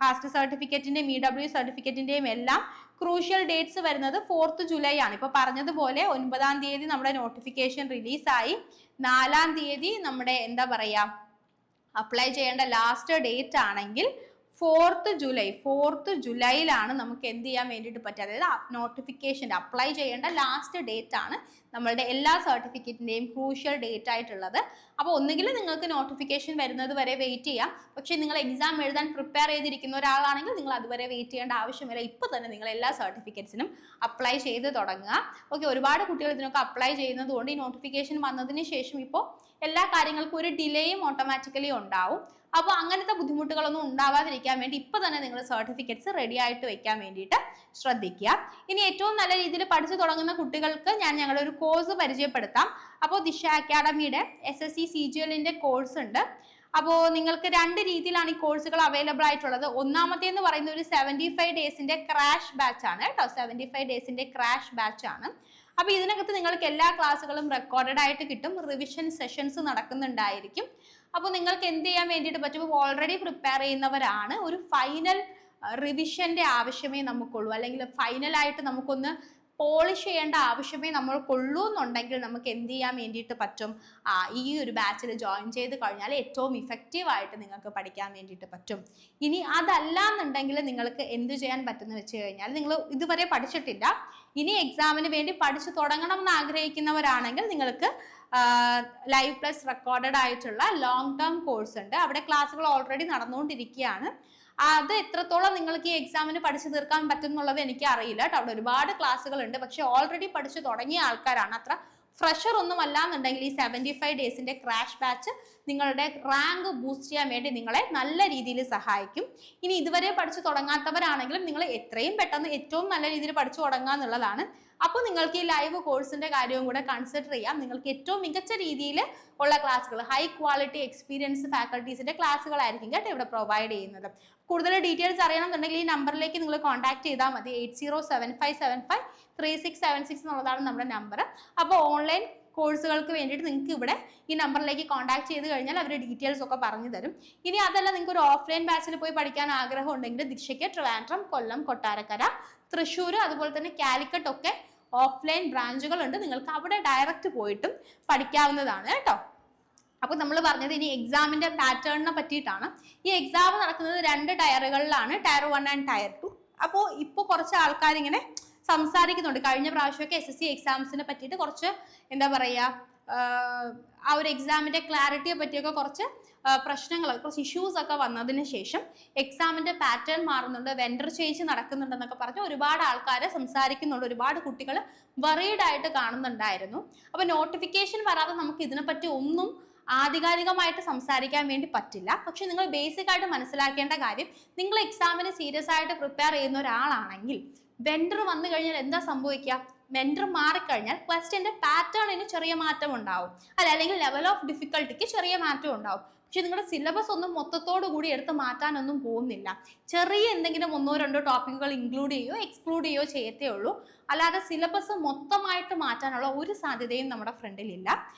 കാസ്റ്റ് സർട്ടിഫിക്കറ്റിന്റെയും EW സർട്ടിഫിക്കറ്റിന്റെയും എല്ലാം ക്രൂഷ്യൽ ഡേറ്റ്സ് വരുന്നത് 4th ജൂലൈ ആണ്. ഇപ്പോൾ പറഞ്ഞതുപോലെ 9-ാം തീയതി നമ്മുടെ നോട്ടിഫിക്കേഷൻ റിലീസായി. 4-ാം തീയതി നമ്മുടെ എന്താ പറയുക, അപ്ലൈ ചെയ്യേണ്ട ലാസ്റ്റ് ഡേറ്റ് ആണെങ്കിൽ 4th ജൂലൈയിലാണ് നമുക്ക് എന്ത് ചെയ്യാൻ വേണ്ടിയിട്ട് പറ്റുക. അതായത് നോട്ടിഫിക്കേഷൻ അപ്ലൈ ചെയ്യേണ്ട ലാസ്റ്റ് ഡേറ്റ് ആണ് നമ്മളുടെ എല്ലാ സർട്ടിഫിക്കറ്റിൻ്റെയും ക്രൂഷ്യൽ ഡേറ്റ് ആയിട്ടുള്ളത്. അപ്പോൾ ഒന്നുകിൽ നിങ്ങൾക്ക് നോട്ടിഫിക്കേഷൻ വരുന്നത് വരെ വെയിറ്റ് ചെയ്യാം. പക്ഷേ നിങ്ങൾ എക്സാം എഴുതാൻ പ്രിപ്പയർ ചെയ്തിരിക്കുന്ന ഒരാളാണെങ്കിൽ നിങ്ങൾ അതുവരെ വെയിറ്റ് ചെയ്യേണ്ട ആവശ്യമില്ല. ഇപ്പോൾ തന്നെ നിങ്ങൾ എല്ലാ സർട്ടിഫിക്കറ്റ്സിനും അപ്ലൈ ചെയ്ത് തുടങ്ങുക. ഓക്കെ, ഒരുപാട് കുട്ടികൾ ഇതിനൊക്കെ അപ്ലൈ ചെയ്യുന്നത് കൊണ്ട് ഈ നോട്ടിഫിക്കേഷൻ വന്നതിന് ശേഷം ഇപ്പോൾ എല്ലാ കാര്യങ്ങൾക്കും ഒരു ഡിലേയും ഓട്ടോമാറ്റിക്കലി ഉണ്ടാവും. അപ്പോൾ അങ്ങനത്തെ ബുദ്ധിമുട്ടുകളൊന്നും ഉണ്ടാവാതിരിക്കാൻ വേണ്ടി ഇപ്പോൾ തന്നെ നിങ്ങൾ സർട്ടിഫിക്കറ്റ്സ് റെഡി ആയിട്ട് വെക്കാൻ വേണ്ടിയിട്ട് ശ്രദ്ധിക്കുക. ഇനി ഏറ്റവും നല്ല രീതിയിൽ പഠിച്ചു തുടങ്ങുന്ന കുട്ടികൾക്ക് ഞാൻ ഞങ്ങളുടെ ഒരു കോഴ്സ് പരിചയപ്പെടുത്താം. അപ്പോൾ ദിശ അക്കാഡമിയുടെ SSC CGLന്റെ കോഴ്സ് ഉണ്ട്. അപ്പോൾ നിങ്ങൾക്ക് 2 രീതിയിലാണ് ഈ കോഴ്സുകൾ അവൈലബിൾ ആയിട്ടുള്ളത്. ഒന്നാമത്തേന്ന് പറയുന്നത് ഒരു 75 ഡേയ്സിന്റെ ക്രാഷ് ബാച്ച് ആണ് കേട്ടോ. 75 ഡേയ്സിന്റെ ക്രാഷ് ബാച്ച് ആണ്. അപ്പോൾ ഇതിനകത്ത് നിങ്ങൾക്ക് എല്ലാ ക്ലാസ്സുകളും റെക്കോർഡഡ് ആയിട്ട് കിട്ടും. റിവിഷൻ സെഷൻസ് നടക്കുന്നുണ്ടായിരിക്കും. അപ്പോൾ നിങ്ങൾക്ക് എന്ത് ചെയ്യാൻ വേണ്ടിയിട്ട് പറ്റും, ഓൾറെഡി പ്രിപ്പയർ ചെയ്യുന്നവരാണ്, ഒരു ഫൈനൽ റിവിഷന്റെ ആവശ്യമേ നമുക്കുള്ളൂ, അല്ലെങ്കിൽ ഫൈനലായിട്ട് നമുക്കൊന്ന് പോളിഷ് ചെയ്യേണ്ട ആവശ്യമേ നമ്മൾക്കുള്ളൂ എന്നുണ്ടെങ്കിൽ നമുക്ക് എന്ത് ചെയ്യാൻ വേണ്ടിയിട്ട് പറ്റും, ഈ ഒരു ബാച്ചിൽ ജോയിൻ ചെയ്ത് കഴിഞ്ഞാൽ ഏറ്റവും ഇഫക്റ്റീവായിട്ട് നിങ്ങൾക്ക് പഠിക്കാൻ വേണ്ടിയിട്ട് പറ്റും. ഇനി അതല്ല എന്നുണ്ടെങ്കിൽ നിങ്ങൾക്ക് എന്ത് ചെയ്യാൻ പറ്റുമെന്ന് വെച്ച് കഴിഞ്ഞാൽ, നിങ്ങൾ ഇതുവരെ പഠിച്ചിട്ടില്ല, ഇനി എക്സാമിന് വേണ്ടി പഠിച്ചു തുടങ്ങണം എന്ന് ആഗ്രഹിക്കുന്നവരാണെങ്കിൽ നിങ്ങൾക്ക് ലൈവ് പ്ലസ് റെക്കോർഡഡ് ആയിട്ടുള്ള ലോങ് ടേം കോഴ്സ് ഉണ്ട്. അവിടെ ക്ലാസ്സുകൾ ഓൾറെഡി നടന്നുകൊണ്ടിരിക്കുകയാണ്. അത് എത്രത്തോളം നിങ്ങൾക്ക് ഈ എക്സാമിന് പഠിച്ചു തീർക്കാൻ പറ്റും എന്നുള്ളത് എനിക്ക് അറിയില്ല കേട്ടോ. അവിടെ ഒരുപാട് ക്ലാസ്സുകൾ ഉണ്ട്. പക്ഷെ ഓൾറെഡി പഠിച്ചു തുടങ്ങിയ ആൾക്കാരാണ്. അത്ര ഫ്രഷർ ഒന്നും അല്ല എന്നുണ്ടെങ്കിൽ ഈ 75 ഡേയ്സിന്റെ ക്രാഷ് ബാച്ച് നിങ്ങളുടെ റാങ്ക് ബൂസ്റ്റ് ചെയ്യാൻ വേണ്ടി നിങ്ങളെ നല്ല രീതിയിൽ സഹായിക്കും. ഇനി ഇതുവരെ പഠിച്ചു തുടങ്ങാത്തവരാണെങ്കിലും നിങ്ങൾ എത്രയും പെട്ടെന്ന് ഏറ്റവും നല്ല രീതിയിൽ പഠിച്ചു തുടങ്ങുക എന്നുള്ളതാണ്. അപ്പോൾ നിങ്ങൾക്ക് ഈ ലൈവ് കോഴ്സിന്റെ കാര്യവും കൂടെ കൺസിഡർ ചെയ്യാം. നിങ്ങൾക്ക് ഏറ്റവും മികച്ച രീതിയിൽ ഉള്ള ക്ലാസ്സുകൾ, ഹൈ ക്വാളിറ്റി എക്സ്പീരിയൻസ് ഫാക്കൽറ്റീസിന്റെ ക്ലാസ്സുകളായിരിക്കും കേട്ടോ ഇവിടെ പ്രൊവൈഡ് ചെയ്യുന്നത്. കൂടുതൽ ഡീറ്റെയിൽസ് അറിയണമെന്നുണ്ടെങ്കിൽ ഈ നമ്പറിലേക്ക് നിങ്ങൾ കോൺടാക്ട് ചെയ്താൽ മതി. 8075753676 എന്നുള്ളതാണ് നമ്മുടെ നമ്പർ. അപ്പോൾ ഓൺലൈൻ കോഴ്സുകൾക്ക് വേണ്ടിയിട്ട് നിങ്ങൾക്ക് ഇവിടെ ഈ നമ്പറിലേക്ക് കോൺടാക്ട് ചെയ്ത് കഴിഞ്ഞാൽ അവർ ഡീറ്റെയിൽസ് ഒക്കെ പറഞ്ഞു തരും. ഇനി അതല്ല നിങ്ങൾക്ക് ഒരു ഓഫ്ലൈൻ ബാച്ചിൽ പോയി പഠിക്കാൻ ആഗ്രഹം ഉണ്ടെങ്കിൽ ദിശയ്ക്ക് ട്രിവാൻഡ്രം, കൊല്ലം, കൊട്ടാരക്കര, തൃശ്ശൂർ, അതുപോലെ തന്നെ കാലിക്കറ്റ് ഒക്കെ ഓഫ്ലൈൻ ബ്രാഞ്ചുകൾ ഉണ്ട്. നിങ്ങൾക്ക് അവിടെ ഡയറക്റ്റ് പോയിട്ടും പഠിക്കാവുന്നതാണ് കേട്ടോ. അപ്പോൾ നമ്മൾ പറഞ്ഞത് ഇനി എക്സാമിന്റെ പാറ്റേണിനെ പറ്റിയിട്ടാണ്. ഈ എക്സാം നടക്കുന്നത് 2 ടയറുകളിലാണ്, ടയർ 1 ആൻഡ് ടയർ 2. അപ്പോൾ ഇപ്പോൾ കുറച്ച് ആൾക്കാരിങ്ങനെ സംസാരിക്കുന്നുണ്ട്. കഴിഞ്ഞ പ്രാവശ്യമൊക്കെ SSC എക്സാംസിനെ പറ്റിയിട്ട് കുറച്ച് എന്താ പറയുക, ആ ഒരു എക്സാമിന്റെ ക്ലാരിറ്റിയെ പറ്റിയൊക്കെ കുറച്ച് പ്രശ്നങ്ങൾ, കുറച്ച് ഇഷ്യൂസ് ഒക്കെ വന്നതിന് ശേഷം എക്സാമിന്റെ പാറ്റേൺ മാറുന്നുണ്ട്, വെൻഡർ ചേഞ്ച് നടക്കുന്നുണ്ടെന്നൊക്കെ പറഞ്ഞ് ഒരുപാട് ആൾക്കാർ സംസാരിക്കുന്നുണ്ട്. ഒരുപാട് കുട്ടികൾ വറീഡ് ആയിട്ട് കാണുന്നുണ്ടായിരുന്നു. അപ്പൊ നോട്ടിഫിക്കേഷൻ വരാതെ നമുക്ക് ഇതിനെപ്പറ്റി ഒന്നും ആധികാരികമായിട്ട് സംസാരിക്കാൻ വേണ്ടി പറ്റില്ല. പക്ഷെ നിങ്ങൾ ബേസിക് ആയിട്ട് മനസ്സിലാക്കേണ്ട കാര്യം, നിങ്ങൾ എക്സാമിന് സീരിയസ് ആയിട്ട് പ്രിപ്പയർ ചെയ്യുന്ന ഒരാളാണെങ്കിൽ വെൻഡർ വന്നു കഴിഞ്ഞാൽ എന്താ സംഭവിക്കുക, വെൻഡർ മാറിക്കഴിഞ്ഞാൽ ക്വസ്റ്റ്യന്റെ പാറ്റേണിന് ചെറിയ മാറ്റം ഉണ്ടാവും, അല്ലെങ്കിൽ ലെവൽ ഓഫ് ഡിഫിക്കൽട്ടിക്ക് ചെറിയ മാറ്റം ഉണ്ടാവും. പക്ഷെ നിങ്ങളുടെ സിലബസ് ഒന്നും മൊത്തത്തോടു കൂടി എടുത്ത് മാറ്റാനൊന്നും പോകുന്നില്ല. ചെറിയ എന്തെങ്കിലും 1-2 ടോപ്പിക്കുകൾ ഇൻക്ലൂഡ് ചെയ്യുകയോ എക്സ്ക്ലൂഡ് ചെയ്യുകയോ ചെയ്യത്തേ ഉള്ളൂ. അല്ലാതെ സിലബസ് മൊത്തമായിട്ട് മാറ്റാനുള്ള ഒരു സാധ്യതയും നമ്മുടെ ഫ്രണ്ടിലില്ല.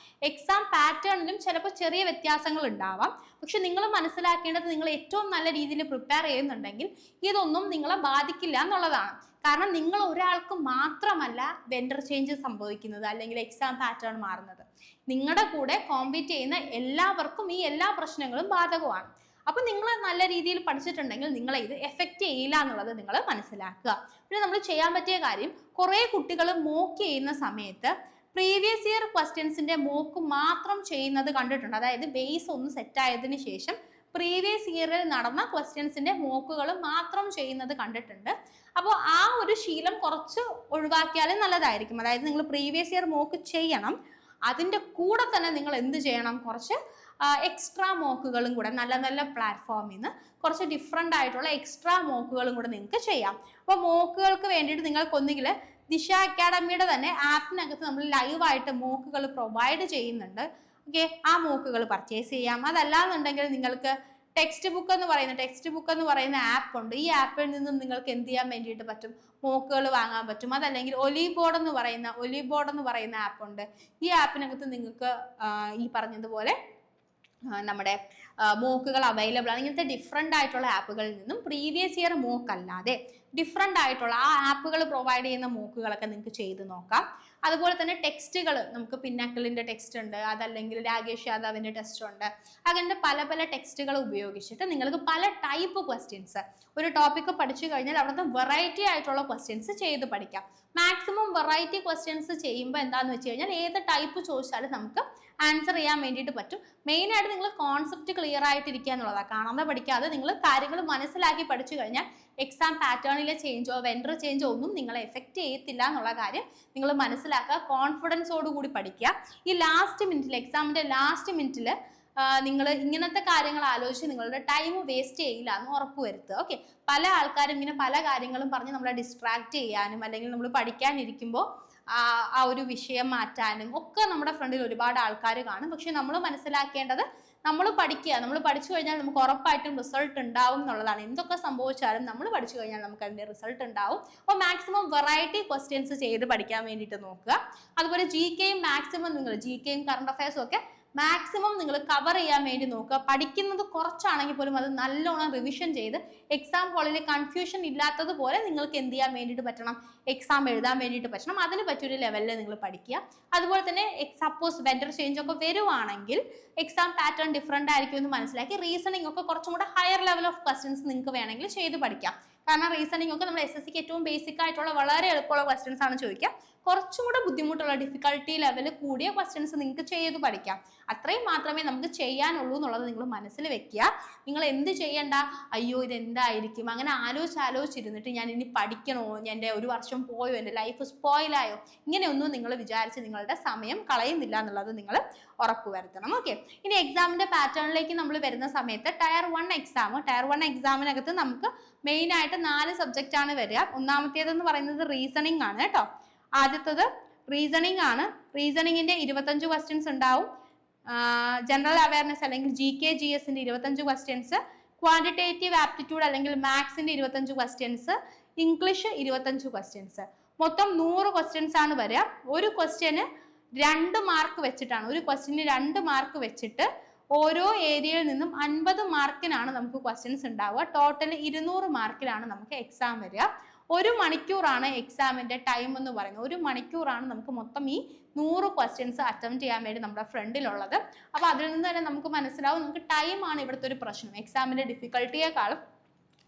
എക്സാം പാറ്റേണിലും ചിലപ്പോൾ ചെറിയ വ്യത്യാസങ്ങൾ ഉണ്ടാവാം. പക്ഷെ നിങ്ങൾ മനസ്സിലാക്കേണ്ടത്, നിങ്ങൾ ഏറ്റവും നല്ല രീതിയിൽ പ്രിപ്പയർ ചെയ്യുന്നുണ്ടെങ്കിൽ ഇതൊന്നും നിങ്ങളെ ബാധിക്കില്ല എന്നുള്ളതാണ്. കാരണം നിങ്ങൾ ഒരാൾക്ക് മാത്രമല്ല വെൻഡർ ചേഞ്ച് സംഭവിക്കുന്നത്, അല്ലെങ്കിൽ എക്സാം പാറ്റേൺ മാറുന്നത്. നിങ്ങളുടെ കൂടെ കോമ്പീറ്റ് ചെയ്യുന്ന എല്ലാവർക്കും ഈ എല്ലാ പ്രശ്നങ്ങളും ബാധകമാണ്. അപ്പൊ നിങ്ങൾ നല്ല രീതിയിൽ പഠിച്ചിട്ടുണ്ടെങ്കിൽ നിങ്ങളെ ഇത് എഫക്റ്റ് ചെയ്യില്ല എന്നുള്ളത് നിങ്ങൾ മനസ്സിലാക്കുക. പിന്നെ നമ്മൾ ചെയ്യാൻ പറ്റിയ കാര്യം, കുറെ കുട്ടികൾ മോക്ക് ചെയ്യുന്ന സമയത്ത് പ്രീവിയസ് ഇയർ ക്വസ്റ്റ്യൻസിന്റെ മോക്ക് മാത്രം ചെയ്യുന്നത് കണ്ടിട്ടുണ്ട്. അതായത് ബേസ് ഒന്ന് സെറ്റ് ആയതിനു ശേഷം പ്രീവിയസ് ഇയറിൽ നടന്ന ക്വസ്റ്റ്യൻസിന്റെ മോക്കുകൾ മാത്രം ചെയ്യുന്നത് കണ്ടിട്ടുണ്ട്. അപ്പോൾ ആ ഒരു ശീലം കുറച്ച് ഒഴിവാക്കിയാലും നല്ലതായിരിക്കും. അതായത് നിങ്ങൾ പ്രീവിയസ് ഇയർ മോക്ക് ചെയ്യണം, അതിൻ്റെ കൂടെ തന്നെ നിങ്ങൾ എന്ത് ചെയ്യണം, കുറച്ച് എക്സ്ട്രാ മോക്കുകളും കൂടെ നല്ല നല്ല പ്ലാറ്റ്ഫോമിൽ നിന്ന് കുറച്ച് ഡിഫറെൻ്റ് ആയിട്ടുള്ള എക്സ്ട്രാ മോക്കുകളും കൂടെ നിങ്ങൾക്ക് ചെയ്യാം. അപ്പോൾ മോക്കുകൾക്ക് വേണ്ടിയിട്ട് നിങ്ങൾക്കൊന്നുകിൽ ദിശ അക്കാഡമിയുടെ തന്നെ ആപ്പിനകത്ത് നമ്മൾ ലൈവായിട്ട് മോക്കുകൾ പ്രൊവൈഡ് ചെയ്യുന്നുണ്ട്. ഓക്കെ, ആ മോക്കുകൾ പർച്ചേസ് ചെയ്യാം. അതല്ലാന്നുണ്ടെങ്കിൽ നിങ്ങൾക്ക് ടെക്സ്റ്റ് ബുക്ക് എന്ന് പറയുന്ന ആപ്പ് ഉണ്ട്. ഈ ആപ്പിൽ നിന്നും നിങ്ങൾക്ക് എന്ത് ചെയ്യാൻ വേണ്ടിയിട്ട് പറ്റും, മോക്കുകൾ വാങ്ങാൻ പറ്റും. അതല്ലെങ്കിൽ ഒലീവ് ബോർഡ് എന്ന് പറയുന്ന ആപ്പ് ഉണ്ട്. ഈ ആപ്പിനകത്ത് നിങ്ങൾക്ക് ഈ പറഞ്ഞതുപോലെ നമ്മുടെ മോക്കുകൾ അവൈലബിൾ ആണ്. ഇങ്ങനത്തെ ഡിഫറെൻ്റ് ആയിട്ടുള്ള ആപ്പുകളിൽ നിന്നും പ്രീവിയസ് ഇയർ മോക്ക് അല്ലാതെ ഡിഫറെൻ്റ് ആയിട്ടുള്ള ആ ആപ്പുകൾ പ്രൊവൈഡ് ചെയ്യുന്ന മോക്കുകളൊക്കെ നിങ്ങൾക്ക് ചെയ്ത് നോക്കാം. അതുപോലെ തന്നെ ടെക്സ്റ്റുകൾ, നമുക്ക് പിന്നാക്കിളിൻ്റെ ടെക്സ്റ്റ് ഉണ്ട്, അതല്ലെങ്കിൽ രാകേഷ് യാദവിൻ്റെ ടെസ്റ്റ് ഉണ്ട്. അങ്ങനത്തെ പല പല ടെക്സ്റ്റുകൾ ഉപയോഗിച്ചിട്ട് നിങ്ങൾക്ക് പല ടൈപ്പ് ക്വസ്റ്റ്യൻസ്, ഒരു ടോപ്പിക്ക് പഠിച്ചു കഴിഞ്ഞാൽ അവിടുത്തെ വെറൈറ്റി ആയിട്ടുള്ള ക്വസ്റ്റ്യൻസ് ചെയ്ത് പഠിക്കാം. മാക്സിമം വെറൈറ്റി ക്വസ്റ്റ്യൻസ് ചെയ്യുമ്പോൾ എന്താണെന്ന് വെച്ച് കഴിഞ്ഞാൽ ഏത് ടൈപ്പ് ചോദിച്ചാലും നമുക്ക് ആൻസർ ചെയ്യാൻ വേണ്ടിയിട്ട് പറ്റും. മെയിൻ ആയിട്ട് നിങ്ങൾ കോൺസെപ്റ്റ് ക്ലിയർ ആയിട്ടിരിക്കുക എന്നുള്ളതാണ്. കാണാതെ പഠിക്കാതെ നിങ്ങൾ കാര്യങ്ങൾ മനസ്സിലാക്കി പഠിച്ചു കഴിഞ്ഞാൽ എക്സാം പാറ്റേണിലെ ചേഞ്ചോ വെൻഡർ ചേഞ്ചോ ഒന്നും നിങ്ങളെ എഫക്റ്റ് ചെയ്യത്തില്ല എന്നുള്ള കാര്യം നിങ്ങൾ മനസ്സിലാക്കുക. കോൺഫിഡൻസോട് കൂടി പഠിക്കുക. ഈ ലാസ്റ്റ് മിനിറ്റിൽ, എക്സാമിന്റെ ലാസ്റ്റ് മിനിറ്റിൽ നിങ്ങൾ ഇങ്ങനത്തെ കാര്യങ്ങൾ ആലോചിച്ച് നിങ്ങളുടെ ടൈം വേസ്റ്റ് ചെയ്യില്ല എന്ന് ഉറപ്പുവരുത്തുക. ഓക്കെ, പല ആൾക്കാരും ഇങ്ങനെ പല കാര്യങ്ങളും പറഞ്ഞ് നമ്മളെ ഡിസ്ട്രാക്ട് ചെയ്യാനും അല്ലെങ്കിൽ നമ്മൾ പഠിക്കാനിരിക്കുമ്പോൾ ആ ഒരു വിഷയം മാറ്റാനും ഒക്കെ നമ്മുടെ ഫ്രണ്ടിൽ ഒരുപാട് ആൾക്കാർ കാണും. പക്ഷെ നമ്മൾ മനസ്സിലാക്കേണ്ടത് നമ്മൾ പഠിക്കുക, നമ്മൾ പഠിച്ചു കഴിഞ്ഞാൽ നമുക്ക് ഉറപ്പായിട്ടും റിസൾട്ട് ഉണ്ടാവും എന്നുള്ളതാണ്. എന്തൊക്കെ സംഭവിച്ചാലും നമ്മൾ പഠിച്ചു കഴിഞ്ഞാൽ നമുക്ക് അതിന്റെ റിസൾട്ട് ഉണ്ടാവും. അപ്പോൾ മാക്സിമം വെറൈറ്റി ക്വസ്റ്റ്യൻസ് ചെയ്ത് പഠിക്കാൻ വേണ്ടിയിട്ട് നോക്കുക. അതുപോലെ GKയും മാക്സിമം നിങ്ങൾ GKയും കറണ്ട് അഫയേഴ്സും ഒക്കെ മാക്സിമം നിങ്ങൾ കവർ ചെയ്യാൻ വേണ്ടി നോക്കുക. പഠിക്കുന്നത് കുറച്ചാണെങ്കിൽ പോലും അത് നല്ലോണം റിവിഷൻ ചെയ്ത് എക്സാം ഹോളിൽ കൺഫ്യൂഷൻ ഇല്ലാത്തതുപോലെ നിങ്ങൾക്ക് എന്ത് ചെയ്യാൻ വേണ്ടിയിട്ട് പറ്റണം, എക്സാം എഴുതാൻ വേണ്ടിയിട്ട് പറ്റണം. അതിന് പറ്റിയൊരു ലെവലിൽ നിങ്ങൾ പഠിക്കുക. അതുപോലെ തന്നെ സപ്പോസ് വെൻഡർ ചേഞ്ച് ഒക്കെ വരുവാണെങ്കിൽ എക്സാം പാറ്റേൺ ഡിഫറെൻ്റ് ആയിരിക്കും എന്ന് മനസ്സിലാക്കി റീസണിങ് ഒക്കെ കുറച്ചും കൂടെ ഹയർ ലെവൽ ഓഫ് ക്വസ്റ്റ്യൻസ് നിങ്ങൾക്ക് വേണമെങ്കിൽ ചെയ്ത് പഠിക്കാം. കാരണം റീസണിങ് ഒക്കെ നമ്മൾ SSCക്ക് ഏറ്റവും ബേസിക് ആയിട്ടുള്ള വളരെ എളുപ്പമുള്ള ക്വസ്റ്റ്യൻസ് ആണ് ചോദിക്കുക. കുറച്ചും കൂടെ ബുദ്ധിമുട്ടുള്ള ഡിഫിക്കൽട്ടി ലെവൽ കൂടിയ ക്വസ്റ്റ്യൻസ് നിങ്ങൾക്ക് ചെയ്ത് പഠിക്കാം. അത്രയും മാത്രമേ നമുക്ക് ചെയ്യാനുള്ളൂ എന്നുള്ളത് നിങ്ങൾ മനസ്സിൽ വെക്കുക. നിങ്ങൾ എന്ത് ചെയ്യണ്ട, അയ്യോ ഇതെന്തായിരിക്കും അങ്ങനെ ആലോചിച്ചിരുന്നിട്ട് ഞാൻ ഇനി പഠിക്കണോ, എൻ്റെ ഒരു വർഷം പോയോ, എൻ്റെ ലൈഫ് സ്പോയിലായോ, ഇങ്ങനെയൊന്നും നിങ്ങൾ വിചാരിച്ച് നിങ്ങളുടെ സമയം കളയുന്നില്ല എന്നുള്ളത് നിങ്ങൾ ഉറപ്പുവരുത്തണം. ഓക്കെ, ഇനി എക്സാമിന്റെ പാറ്റേണിലേക്ക് നമ്മൾ വരുന്ന സമയത്ത് ടയർ 1 എക്സാമിനകത്ത് നമുക്ക് മെയിൻ ആയിട്ട് 4 സബ്ജക്റ്റ് ആണ് വരിക. ഒന്നാമത്തേതെന്ന് പറയുന്നത് റീസണിങ് ആണ് കേട്ടോ. ആദ്യത്തത് റീസണിങ് ആണ്. റീസണിങ്ങിന്റെ 25 ക്വസ്റ്റ്യൻസ് ഉണ്ടാവും. ജനറൽ അവയർനെസ് അല്ലെങ്കിൽ GK GSന്റെ 25 ക്വസ്റ്റ്യൻസ്, ക്വാണ്ടിറ്റേറ്റീവ് ആപ്റ്റിറ്റ്യൂഡ് അല്ലെങ്കിൽ മാത്സിന്റെ 25 ക്വസ്റ്റ്യൻസ്, ഇംഗ്ലീഷ് 25 ക്വസ്റ്റ്യൻസ്. മൊത്തം 100 ക്വസ്റ്റ്യൻസ് ആണ് വരിക. ഒരു ക്വസ്റ്റ്യന് 2 മാർക്ക് വെച്ചിട്ടാണ്. ഒരു ക്വസ്റ്റ്യന് 2 മാർക്ക് വെച്ചിട്ട് ഓരോ ഏരിയയിൽ നിന്നും 50 മാർക്കിനാണ് നമുക്ക് ക്വസ്റ്റ്യൻസ് ഉണ്ടാവുക. ടോട്ടൽ 200 മാർക്കിലാണ് നമുക്ക് എക്സാം വരിക. 1 മണിക്കൂറാണ് എക്സാമിന്റെ ടൈം എന്ന് പറയുന്നത്. 1 മണിക്കൂറാണ് നമുക്ക് മൊത്തം ഈ 100 ക്വസ്റ്റ്യൻസ് അറ്റംപ്റ്റ് ചെയ്യാൻ വേണ്ടി നമ്മുടെ ഫ്രണ്ടിലുള്ളത്. അപ്പൊ അതിൽ നിന്ന് തന്നെ നമുക്ക് മനസ്സിലാവും നമുക്ക് ടൈമാണ് ഇവിടുത്തെ ഒരു പ്രശ്നം. എക്സാമിന്റെ ഡിഫിക്കൽട്ടിയെക്കാളും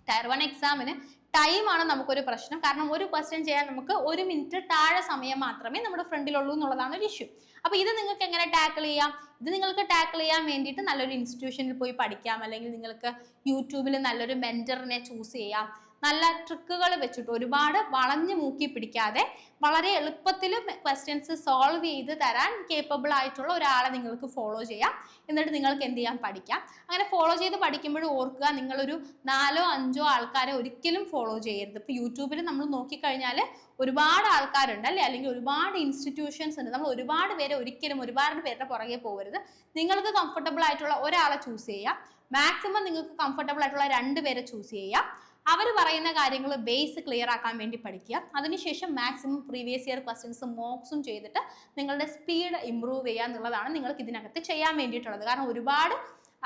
ടയർ 1 എക്സാമിന് ടൈമാണ് നമുക്കൊരു പ്രശ്നം. കാരണം ഒരു ക്വസ്റ്റ്യൻ ചെയ്യാൻ നമുക്ക് 1 മിനിറ്റ് താഴെ സമയം മാത്രമേ നമ്മുടെ ഫ്രണ്ടിലുള്ളൂ എന്നുള്ളതാണ് ഒരു ഇഷ്യൂ. അപ്പൊ ഇത് നിങ്ങൾക്ക് എങ്ങനെ ടാക്കിൾ ചെയ്യാം? ഇത് നിങ്ങൾക്ക് ടാക്കിൾ ചെയ്യാൻ വേണ്ടിയിട്ട് നല്ലൊരു ഇൻസ്റ്റിറ്റ്യൂഷനിൽ പോയി പഠിക്കാം, അല്ലെങ്കിൽ നിങ്ങൾക്ക് യൂട്യൂബിൽ നല്ലൊരു മെന്ററിനെ ചൂസ് ചെയ്യാം. നല്ല ട്രിക്കുകൾ വെച്ചിട്ട് ഒരുപാട് വളഞ്ഞു മൂക്കി പിടിക്കാതെ വളരെ എളുപ്പത്തിൽ ക്വസ്റ്റ്യൻസ് സോൾവ് ചെയ്ത് തരാൻ കേപ്പബിൾ ആയിട്ടുള്ള ഒരാളെ നിങ്ങൾക്ക് ഫോളോ ചെയ്യാം. എന്നിട്ട് നിങ്ങൾക്ക് എന്ത് ചെയ്യാം, പഠിക്കാം. അങ്ങനെ ഫോളോ ചെയ്ത് പഠിക്കുമ്പോഴും ഓർക്കുക, നിങ്ങളൊരു 4 5 ആൾക്കാരെ ഒരിക്കലും ഫോളോ ചെയ്യരുത്. ഇപ്പൊ യൂട്യൂബിൽ നമ്മൾ നോക്കിക്കഴിഞ്ഞാൽ ഒരുപാട് ആൾക്കാരുണ്ട് അല്ലേ, അല്ലെങ്കിൽ ഒരുപാട് ഇൻസ്റ്റിറ്റ്യൂഷൻസ് ഉണ്ട്. നമ്മൾ ഒരുപാട് പേരുടെ പുറകെ പോകരുത്. നിങ്ങൾക്ക് കംഫർട്ടബിൾ ആയിട്ടുള്ള ഒരാളെ ചൂസ് ചെയ്യാം. മാക്സിമം നിങ്ങൾക്ക് കംഫർട്ടബിൾ ആയിട്ടുള്ള 2 പേരെ ചൂസ് ചെയ്യാം. അവർ പറയുന്ന കാര്യങ്ങൾ ബേസ് ക്ലിയർ ആക്കാൻ വേണ്ടി പഠിക്കുക. അതിനുശേഷം മാക്സിമം പ്രീവിയസ് ഇയർ ക്വസ്റ്റ്യൻസും മോക്സും ചെയ്തിട്ട് നിങ്ങളുടെ സ്പീഡ് ഇമ്പ്രൂവ് ചെയ്യുക എന്നുള്ളതാണ് നിങ്ങൾക്ക് ഇതിനകത്ത് ചെയ്യാൻ വേണ്ടിയിട്ടുള്ളത്. കാരണം ഒരുപാട്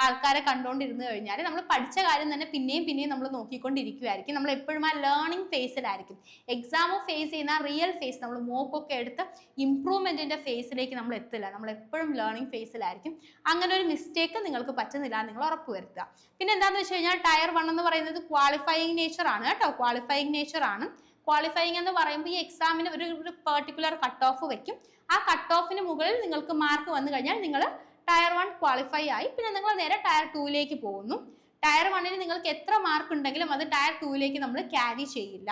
ആൾക്കാരെ കണ്ടുകൊണ്ടിരുന്നു കഴിഞ്ഞാൽ നമ്മൾ പഠിച്ച കാര്യം തന്നെ പിന്നെയും നമ്മൾ നോക്കിക്കൊണ്ടിരിക്കുമായിരിക്കും. നമ്മൾ എപ്പോഴും ആ ലേണിംഗ് ഫേസിലായിരിക്കും. എക്സാം ഫേസ് ചെയ്യുന്ന റിയൽ ഫേസ് നമ്മൾ മോക്കൊക്കെ എടുത്ത് ഇംപ്രൂവ്മെന്റിന്റെ ഫേസിലേക്ക് നമ്മൾ എത്തില്ല. നമ്മൾ എപ്പോഴും ലേണിംഗ് ഫേസിലായിരിക്കും. അങ്ങനെ ഒരു മിസ്റ്റേക്ക് നിങ്ങൾക്ക് പറ്റുന്നില്ല നിങ്ങൾ ഉറപ്പുവരുത്തുക. പിന്നെ എന്താണെന്ന് വെച്ച് കഴിഞ്ഞാൽ ടയർ 1 എന്ന് പറയുന്നത് ക്വാളിഫയിങ് നേച്ചർ ആണ് കേട്ടോ. ക്വാളിഫയിങ് നേച്ചർ ആണ്. ക്വാളിഫയിങ് എന്ന് പറയുമ്പോൾ ഈ എക്സാമിന് ഒരു പെർട്ടിക്കുലർ കട്ട് ഓഫ് വെക്കും. ആ കട്ട് ഓഫിന് മുകളിൽ നിങ്ങൾക്ക് മാർക്ക് വന്നു കഴിഞ്ഞാൽ നിങ്ങൾ ടയർ 1 ക്വാളിഫൈ ആയി. പിന്നെ നിങ്ങൾ നേരെ ടയർ 2ലേക്ക് പോകുന്നു. ടയർ 1ന് നിങ്ങൾക്ക് എത്ര മാർക്ക് ഉണ്ടെങ്കിലും അത് ടയർ 2ലേക്ക് നമ്മൾ ക്യാരി ചെയ്യില്ല.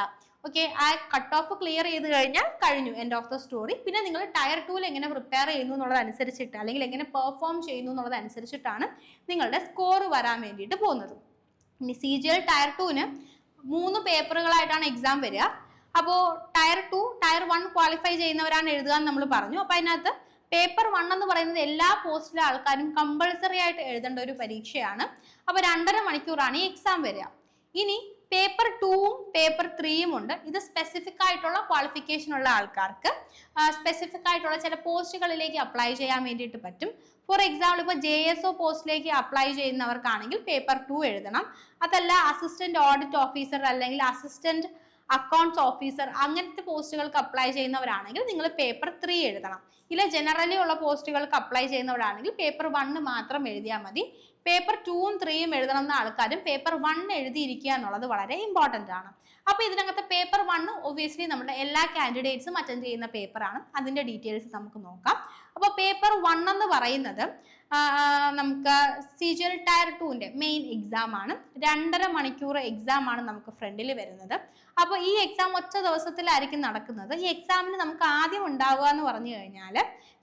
ഓക്കെ, ആ കട്ട് ഓഫ് ക്ലിയർ ചെയ്ത് കഴിഞ്ഞാൽ കഴിഞ്ഞു, എൻഡ് ഓഫ് ദ സ്റ്റോറി. പിന്നെ നിങ്ങൾ ടയർ 2ൽ എങ്ങനെ പ്രിപ്പയർ ചെയ്യുന്നു എന്നുള്ളതനുസരിച്ചിട്ട് അല്ലെങ്കിൽ എങ്ങനെ പെർഫോം ചെയ്യുന്നു എന്നുള്ളതനുസരിച്ചിട്ടാണ് നിങ്ങളുടെ സ്കോർ വരാൻ വേണ്ടിയിട്ട് പോകുന്നത്. ഇനി CGL ടയർ 2ന് 3 പേപ്പറുകളായിട്ടാണ് എക്സാം വരിക. അപ്പോൾ ടയർ 1 ക്വാളിഫൈ ചെയ്യുന്നവരാണ് എഴുതുക എന്ന് നമ്മൾ പറഞ്ഞു. അപ്പോൾ അതിനകത്ത് പേപ്പർ 1 എന്ന് പറയുന്നത് എല്ലാ പോസ്റ്റിലെ ആൾക്കാരും കമ്പൾസറി ആയിട്ട് എഴുതേണ്ട ഒരു പരീക്ഷയാണ്. അപ്പോൾ 2.5 മണിക്കൂറാണ് ഈ എക്സാം വരിക. ഇനി പേപ്പർ 2ഉം പേപ്പർ 3യും ഉണ്ട്. ഇത് സ്പെസിഫിക് ആയിട്ടുള്ള ക്വാളിഫിക്കേഷൻ ഉള്ള ആൾക്കാർക്ക് സ്പെസിഫിക് ആയിട്ടുള്ള ചില പോസ്റ്റുകളിലേക്ക് അപ്ലൈ ചെയ്യാൻ വേണ്ടിയിട്ട് പറ്റും. ഫോർ എക്സാമ്പിൾ ഇപ്പോൾ JSO പോസ്റ്റിലേക്ക് അപ്ലൈ ചെയ്യുന്നവർക്കാണെങ്കിൽ പേപ്പർ 2 എഴുതണം. അതല്ല അസിസ്റ്റന്റ് ഓഡിറ്റ് ഓഫീസർ അല്ലെങ്കിൽ അസിസ്റ്റന്റ് അക്കൗണ്ട്സ് ഓഫീസർ അങ്ങനത്തെ പോസ്റ്റുകൾക്ക് അപ്ലൈ ചെയ്യുന്നവരാണെങ്കിൽ നിങ്ങൾ പേപ്പർ 3 എഴുതണം. ഇല്ല ജനറലി ഉള്ള പോസ്റ്റുകൾക്ക് അപ്ലൈ ചെയ്യുന്നവരാണെങ്കിൽ പേപ്പർ 1 മാത്രം എഴുതിയാൽ മതി. പേപ്പർ 2ഉം 3യും എഴുതണം എന്ന ആൾക്കാരും പേപ്പർ 1 എഴുതിയിരിക്കുക എന്നുള്ളത് വളരെ ഇമ്പോർട്ടൻ്റ് ആണ്. അപ്പോൾ ഇതിനകത്ത് പേപ്പർ 1 ഒബ്വിയസ്ലി നമ്മുടെ എല്ലാ കാൻഡിഡേറ്റ്സും അറ്റൻഡ് ചെയ്യുന്ന പേപ്പറാണ്. അതിൻ്റെ ഡീറ്റെയിൽസ് നമുക്ക് നോക്കാം. അപ്പോൾ പേപ്പർ 1 എന്ന് പറയുന്നത് നമുക്ക് CGL ടയർ 2ന്റെ മെയിൻ എക്സാം ആണ്. 2.5 മണിക്കൂർ എക്സാം ആണ് നമുക്ക് ഫ്രണ്ടിൽ വരുന്നത്. അപ്പോൾ ഈ എക്സാം ഒറ്റ ദിവസത്തിലായിരിക്കും നടക്കുന്നത്. ഈ എക്സാമിന് നമുക്ക് ആദ്യം ഉണ്ടാവുക എന്ന് പറഞ്ഞു കഴിഞ്ഞാൽ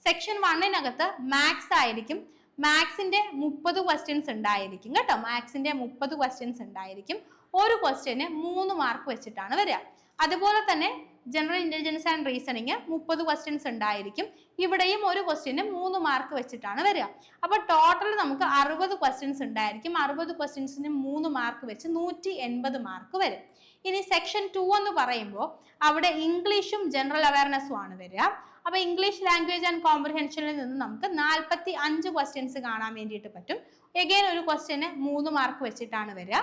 സെക്ഷൻ 1-നകത്ത് മാത്സ് ആയിരിക്കും. മാത്സിന്റെ 30 ക്വസ്റ്റ്യൻസ് ഉണ്ടായിരിക്കും കേട്ടോ. മാത്സിന്റെ 30 ക്വസ്റ്റ്യൻസ് ഉണ്ടായിരിക്കും. ഒരു ക്വസ്റ്റ്യന് 3 മാർക്ക് വെച്ചിട്ടാണ് വരിക. അതുപോലെ തന്നെ general intelligence and reasoning 30 questions ഉണ്ടായിരിക്കും. ഇവിടെയും ഒരു ക്വസ്റ്റ്യന് 3 മാർക്ക് വെച്ചിട്ടാണ് വരിക. അപ്പൊ ടോട്ടൽ നമുക്ക് 60 ക്വസ്റ്റ്യൻസ് ഉണ്ടായിരിക്കും. 60 ക്വസ്റ്റ്യൻസിന് 3 മാർക്ക് വെച്ച് 180 മാർക്ക് വരും. ഇനി സെക്ഷൻ 2 എന്ന് പറയുമ്പോൾ അവിടെ ഇംഗ്ലീഷും ജനറൽ അവയർനെസ്സും ആണ് വരിക. അപ്പൊ ഇംഗ്ലീഷ് ലാംഗ്വേജ് ആൻഡ് കോംപ്രിഹെൻഷനിൽ നിന്ന് നമുക്ക് 45 ക്വസ്റ്റ്യൻസ് കാണാൻ വേണ്ടിയിട്ട് പറ്റും. എഗെയിൻ ഒരു ക്വസ്റ്റ്യന് 3 മാർക്ക് വെച്ചിട്ടാണ് വരിക.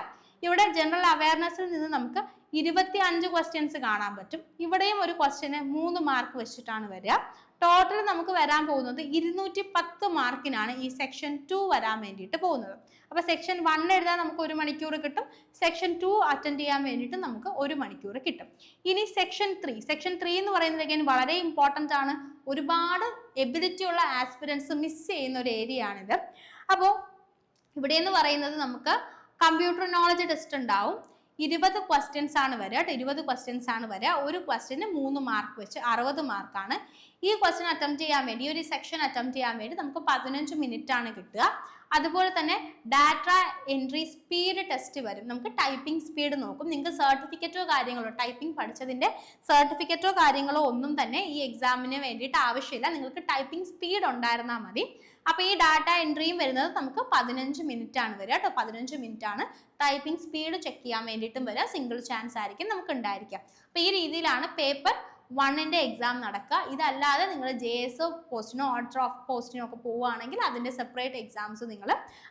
ഇവിടെ ജനറൽ അവയർനെസ്സിൽ നിന്ന് നമുക്ക് 25 ക്വസ്റ്റ്യൻസ് കാണാൻ പറ്റും. ഇവിടെയും ഒരു ക്വസ്റ്റ്യന് 3 മാർക്ക് വെച്ചിട്ടാണ് വരിക. ടോട്ടൽ നമുക്ക് വരാൻ പോകുന്നത് 210 മാർക്കിനാണ് ഈ സെക്ഷൻ 2 വരാൻ വേണ്ടിയിട്ട് പോകുന്നത്. അപ്പൊ സെക്ഷൻ 1 എഴുതാൻ നമുക്ക് 1 മണിക്കൂർ കിട്ടും. സെക്ഷൻ 2 അറ്റൻഡ് ചെയ്യാൻ വേണ്ടിയിട്ട് നമുക്ക് 1 മണിക്കൂർ കിട്ടും. ഇനി സെക്ഷൻ 3 എന്ന് പറയുന്നത് വളരെ ഇമ്പോർട്ടൻ്റ് ആണ്. ഒരുപാട് എബിലിറ്റി ഉള്ള ആസ്പിരൻസ് മിസ് ചെയ്യുന്ന ഒരു ഏരിയ ആണിത്. അപ്പോൾ ഇവിടെ എന്ന് പറയുന്നത് നമുക്ക് കമ്പ്യൂട്ടർ നോളജ് ടെസ്റ്റ് ഉണ്ടാവും. 20 ക്വസ്റ്റ്യൻസ് ആണ് വരിക. 20 ക്വസ്റ്റ്യൻസ് ആണ് വരിക. ഒരു ക്വസ്റ്റ്യന് 3 മാർക്ക് വെച്ച് 60 മാർക്കാണ്. ഈ ക്വസ്റ്റ്യൻ അറ്റംപ്റ്റ് ചെയ്യാൻ വേണ്ടി, ഈ ഒരു സെക്ഷൻ അറ്റംപ്റ്റ് ചെയ്യാൻ വേണ്ടി നമുക്ക് 15 മിനിറ്റ് ആണ് കിട്ടുക. അതുപോലെ തന്നെ ഡാറ്റ എൻട്രി സ്പീഡ് ടെസ്റ്റ് വരും. നമുക്ക് ടൈപ്പിംഗ് സ്പീഡ് നോക്കും. നിങ്ങൾക്ക് സർട്ടിഫിക്കറ്റോ കാര്യങ്ങളോ, ടൈപ്പിംഗ് പഠിച്ചതിന്റെ സർട്ടിഫിക്കറ്റോ കാര്യങ്ങളോ ഒന്നും തന്നെ ഈ എക്സാമിന് വേണ്ടിയിട്ട് ആവശ്യമില്ല. നിങ്ങൾക്ക് ടൈപ്പിംഗ് സ്പീഡ് ഉണ്ടായിരുന്നാൽ മതി. അപ്പൊ ഈ ഡാറ്റ എൻട്രിയും വരുന്നത് നമുക്ക് 15 മിനിറ്റ് ആണ് വരിക കേട്ടോ. 15 മിനിറ്റ് ആണ് ടൈപ്പിംഗ് സ്പീഡ് ചെക്ക് ചെയ്യാൻ വേണ്ടിയിട്ടും വരിക. സിംഗിൾ ചാൻസ് ആയിരിക്കും നമുക്ക് ഉണ്ടായിരിക്കുക. അപ്പൊ ഈ രീതിയിലാണ് പേപ്പർ 1-ന്റെ എക്സാം നടക്കുക. ഇതല്ലാതെ നിങ്ങൾ JS പോസ്റ്റിനോ ഓർഡർ ഓഫ് പോസ്റ്റിനോ ഒക്കെ പോവുകയാണെങ്കിൽ അതിന്റെ സെപ്പറേറ്റ് എക്സാംസ് നിങ്ങൾ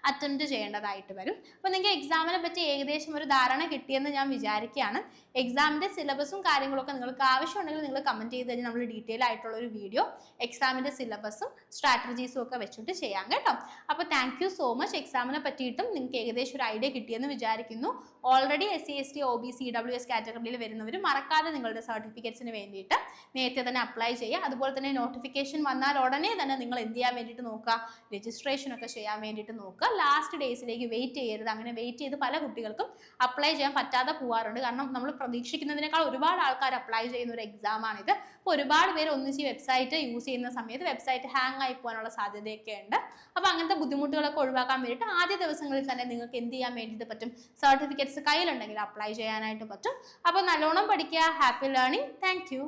അറ്റൻഡ് ചെയ്യേണ്ടതായിട്ട് വരും. അപ്പോൾ നിങ്ങൾക്ക് എക്സാമിനെ പറ്റി ഏകദേശം ഒരു ധാരണ കിട്ടിയെന്ന് ഞാൻ വിചാരിക്കുകയാണ്. എക്സാമിന്റെ സിലബസും കാര്യങ്ങളൊക്കെ നിങ്ങൾക്ക് ആവശ്യമുണ്ടെങ്കിൽ നിങ്ങൾ കമന്റ് ചെയ്ത് കഴിഞ്ഞാൽ നമ്മൾ ഡീറ്റെയിൽ ആയിട്ടുള്ള ഒരു വീഡിയോ എക്സാമിന്റെ സിലബസും സ്ട്രാറ്റജീസും ഒക്കെ വെച്ചിട്ട് ചെയ്യാം കേട്ടോ. അപ്പോൾ താങ്ക് യു സോ മച്ച്. എക്സാമിനെ പറ്റിയിട്ടും നിങ്ങൾക്ക് ഏകദേശം ഒരു ഐഡിയ കിട്ടിയെന്ന് വിചാരിക്കുന്നു. Already SC ST OBC EWS കാറ്റഗറിയിൽ വരുന്നവർ മറക്കാതെ നിങ്ങളുടെ സർട്ടിഫിക്കറ്റ്സിന് വേണ്ടിയിട്ട് നേരത്തെ തന്നെ അപ്ലൈ ചെയ്യുക. അതുപോലെ തന്നെ നോട്ടിഫിക്കേഷൻ വന്നാൽ ഉടനെ തന്നെ നിങ്ങൾ എന്ത് ചെയ്യാൻ വേണ്ടിയിട്ട് നോക്കുക, രജിസ്ട്രേഷൻ ഒക്കെ ചെയ്യാൻ വേണ്ടിയിട്ട് നോക്കുക. ലാസ്റ്റ് ഡേയ്സിലേക്ക് വെയിറ്റ് ചെയ്യരുത്. അങ്ങനെ വെയിറ്റ് ചെയ്ത് പല കുട്ടികൾക്കും അപ്ലൈ ചെയ്യാൻ പറ്റാതെ പോകാറുണ്ട്. കാരണം നമ്മൾ പ്രതീക്ഷിക്കുന്നതിനേക്കാൾ ഒരുപാട് ആൾക്കാർ അപ്ലൈ ചെയ്യുന്ന ഒരു എക്സാം ആണിത്. അപ്പോൾ ഒരുപാട് പേര് ഒന്നിച്ച് വെബ്സൈറ്റ് യൂസ് ചെയ്യുന്ന സമയത്ത് വെബ്സൈറ്റ് ഹാങ് ആയി പോകാനുള്ള സാധ്യതയൊക്കെ ഉണ്ട്. അപ്പോൾ അങ്ങനത്തെ ബുദ്ധിമുട്ടുകളൊക്കെ ഒഴിവാക്കാൻ വേണ്ടിയിട്ട് ആദ്യ ദിവസങ്ങളിൽ തന്നെ നിങ്ങൾക്ക് എന്ത് ചെയ്യാൻ വേണ്ടിയിട്ട് പറ്റും, സർട്ടിഫിക്കറ്റ്സ് കയ്യിലുണ്ടെങ്കിൽ അപ്ലൈ ചെയ്യാനായിട്ട് പറ്റും. അപ്പോൾ നല്ലോണം പഠിക്കുക. Happy learning. Thank you.